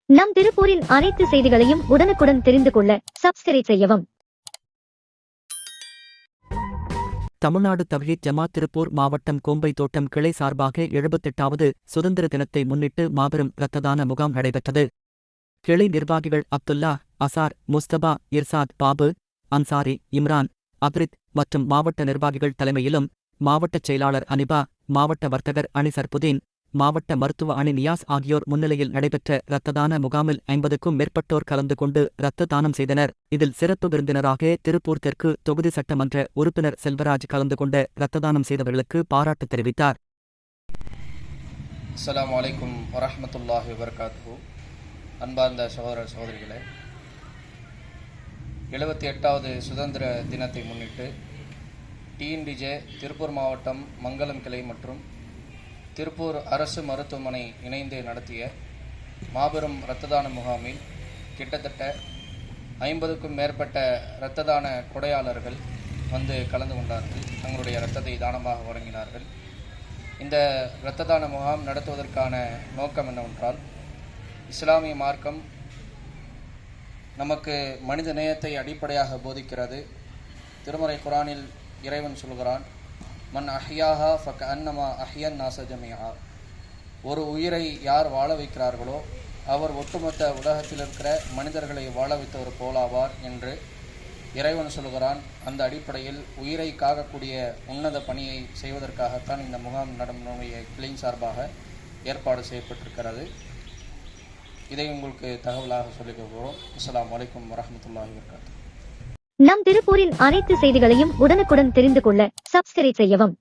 நம் திருப்பூரின் அனைத்து செய்திகளையும் உடனுக்குடன் தெரிந்து கொள்ள சப்ஸ்கிரைப் செய்யவும். தமிழ்நாடு தவ்ஹீத் ஜமாத் திருப்பூர் மாவட்டம் கோம்பை தோட்டம் கிளை சார்பாக 78வது சுதந்திர தினத்தை முன்னிட்டு மாபெரும் இரத்ததான முகாம் நடைபெற்றது. கிளை நிர்வாகிகள் அப்துல்லா, அசார், முஸ்தபா, இர்சாத், பாபு, அன்சாரி, இம்ரான், அப்ரித் மற்றும் மாவட்ட நிர்வாகிகள் தலைமையிலும், மாவட்டச் செயலாளர் அனிபா, மாவட்ட வர்த்தகர் அணி சர்புதீன், மாவட்ட மருத்துவ அணி நியாஸ் ஆகியோர் முன்னிலையில் நடைபெற்ற இரத்ததான முகாமில் 50க்கும் மேற்பட்டோர் கலந்து கொண்டு இரத்த தானம் செய்தனர். இதில் சிறப்பு விருந்தினராக திருப்பூர் தெற்கு தொகுதி சட்டமன்ற உறுப்பினர் செல்வராஜ் கலந்து கொண்ட இரத்ததானம் செய்தவர்களுக்கு பாராட்டு தெரிவித்தார். அஸ்ஸலாமு அலைக்கும் வரஹ்மத்துல்லாஹி வபரகாத்துஹு. அன்பார்ந்த சகோதர சகோதரிகளே, 78வது சுதந்திர தினத்தை முன்னிட்டு டிஎன்டிஜே திருப்பூர் மாவட்டம் மங்கலம் கிளை மற்றும் திருப்பூர் அரசு மருத்துவமனை இணைந்து நடத்திய மாபெரும் இரத்ததான முகாமில் கிட்டத்தட்ட 50க்கும் மேற்பட்ட இரத்ததான கொடையாளர்கள் வந்து கலந்து கொண்டார்கள். தங்களுடைய இரத்தத்தை தானமாக வழங்கினார்கள். இந்த இரத்ததான முகாம் நடத்துவதற்கான நோக்கம் என்னவென்றால், இஸ்லாமிய மார்க்கம் நமக்கு மனித நேயத்தை அடிப்படையாக போதிக்கிறது. திருமறை குரானில் இறைவன் சொல்கிறான், மன் அஹ்யாஹா ஃபக அன்னமா அஹ்யன் நாஸ ஜமீஆ. ஒரு உயிரை யார் வாழ வைக்கிறார்களோ அவர் ஒட்டுமொத்த உலகத்தில் இருக்கிற மனிதர்களை வாழ வைத்தவர் போலாவார் என்று இறைவன் சொல்கிறான். அந்த அடிப்படையில் உயிரை காக்கக்கூடிய உன்னத பணியை செய்வதற்காகத்தான் இந்த முகாம் நம்முடைய கிளை சார்பாக ஏற்பாடு செய்யப்பட்டிருக்கிறது. இதை உங்களுக்கு தகவலாக சொல்லிக் கொள்கிறோம். அஸ்ஸலாமு அலைக்கும் வரஹ்மத்துல்லாஹி வபரகாத்துஹு. நம் திருப்பூரின் அனைத்து செய்திகளையும் உடனுக்குடன் தெரிந்து கொள்ள சப்ஸ்கிரைப் செய்யவும்.